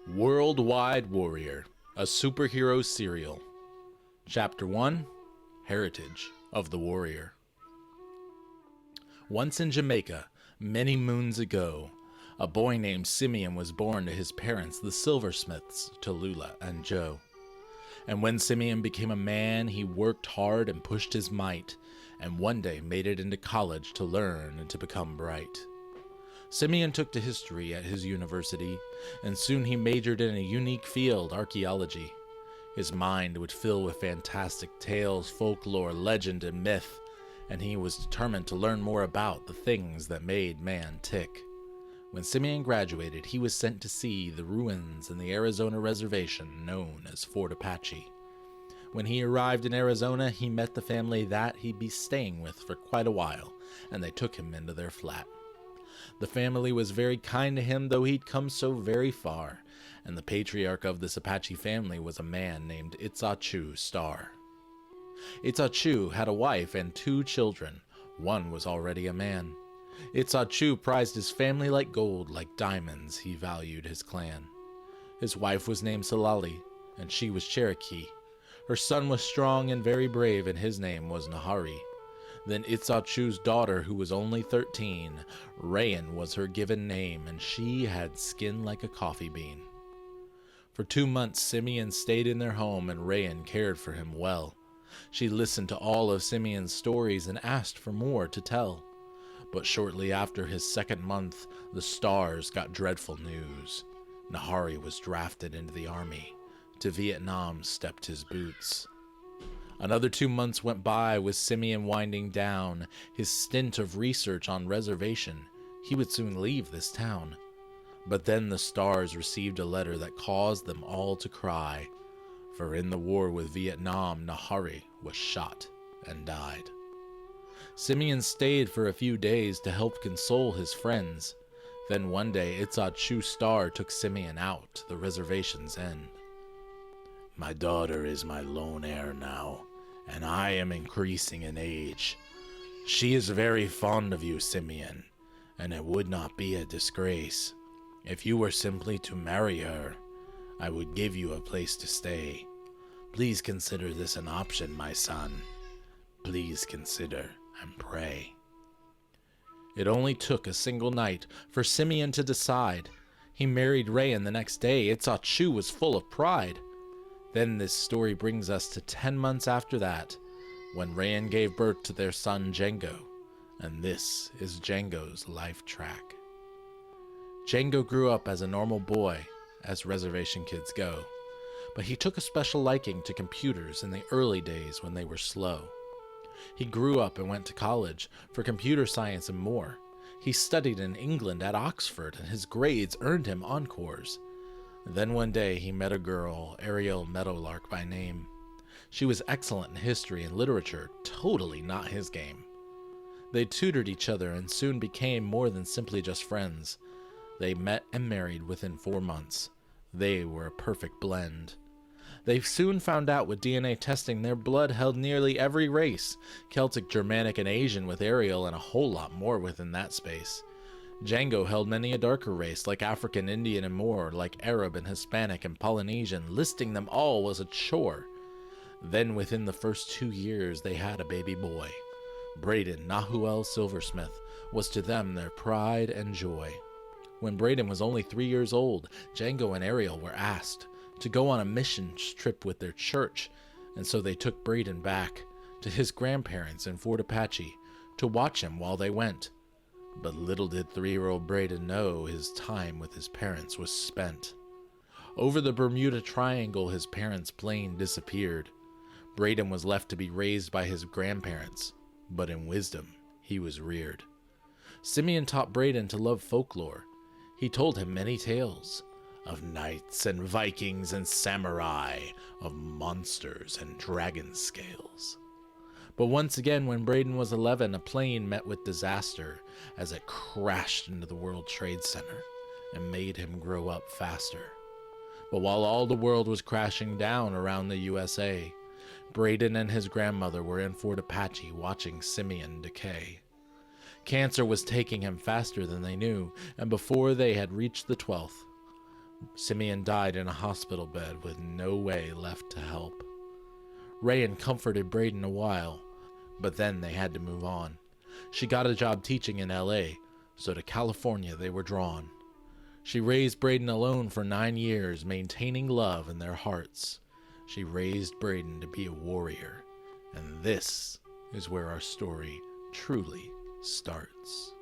Worldwide Warrior, a superhero serial. Chapter 1, Heritage of the Warrior. Once in Jamaica, many moons ago, a boy named Simeon was born to his parents, the silversmiths, Tallulah and Joe. And when Simeon became a man, he worked hard and pushed his might, and one day made it into college to learn and to become bright. Simeon took to history at his university, and soon he majored in a unique field, archaeology. His mind would fill with fantastic tales, folklore, legend, and myth, and he was determined to learn more about the things that made man tick. When Simeon graduated, he was sent to see the ruins in the Arizona reservation known as Fort Apache. When he arrived in Arizona, he met the family that he'd be staying with for quite a while, and they took him into their flat. The family was very kind to him, though he'd come so very far, and the patriarch of this Apache family was a man named Itsachu Star. Itsachu had a wife and 2 children. One was already a man. Itsachu prized his family like gold, like diamonds he valued his clan. His wife was named Salali, and she was Cherokee. Her son was strong and very brave, and his name was Nahari. Then Itsachu's daughter, who was only 13, Rayan was her given name, and she had skin like a coffee bean. For 2 months, Simeon stayed in their home, and Rayan cared for him well. She listened to all of Simeon's stories and asked for more to tell. But shortly after his 2nd month, the stars got dreadful news. Nahari was drafted into the army. To Vietnam stepped his boots. Another 2 months went by with Simeon winding down his stint of research on reservation. He would soon leave this town. But then the stars received a letter that caused them all to cry. For in the war with Vietnam, Nahari was shot and died. Simeon stayed for a few days to help console his friends. Then one day, Itsachu Star took Simeon out to the reservation's end. "My daughter is my lone heir now, and I am increasing in age. She is very fond of you, Simeon, and it would not be a disgrace. If you were simply to marry her, I would give you a place to stay. Please consider this an option, my son. Please consider and pray." It only took a single night for Simeon to decide. He married Rayan the next day. Itsachu was full of pride. Then this story brings us to 10 months after that, when Rayan gave birth to their son Django, and this is Django's life track. Django grew up as a normal boy, as reservation kids go, but he took a special liking to computers in the early days when they were slow. He grew up and went to college for computer science and more. He studied in England at Oxford, and his grades earned him encores. Then one day he met a girl, Ariel Meadowlark by name. She was excellent in history and literature, totally not his game. They tutored each other and soon became more than simply just friends. They met and married within 4 months. They were a perfect blend. They soon found out with DNA testing their blood held nearly every race, Celtic, Germanic, and Asian with Ariel, and a whole lot more within that space. Django held many a darker race, like African, Indian, and more, like Arab and Hispanic and Polynesian. Listing them all was a chore. Then within the first 2 years, they had a baby boy. Braden Nahuel Silversmith was to them their pride and joy. When Braden was only 3 years old, Django and Ariel were asked to go on a mission trip with their church, and so they took Braden back to his grandparents in Fort Apache to watch him while they went. But little did 3-year-old Braden know his time with his parents was spent. Over the Bermuda Triangle, his parents' plane disappeared. Braden was left to be raised by his grandparents, but in wisdom he was reared. Simeon taught Braden to love folklore. He told him many tales of knights and Vikings and samurai, of monsters and dragon scales. But once again, when Braden was 11, a plane met with disaster as it crashed into the World Trade Center and made him grow up faster. But while all the world was crashing down around the USA, Braden and his grandmother were in Fort Apache watching Simeon decay. Cancer was taking him faster than they knew, and before they had reached the 12th, Simeon died in a hospital bed with no way left to help. Rayan comforted Braden a while, but then they had to move on. She got a job teaching in LA, so to California they were drawn. She raised Braden alone for 9 years, maintaining love in their hearts. She raised Braden to be a warrior, and this is where our story truly starts.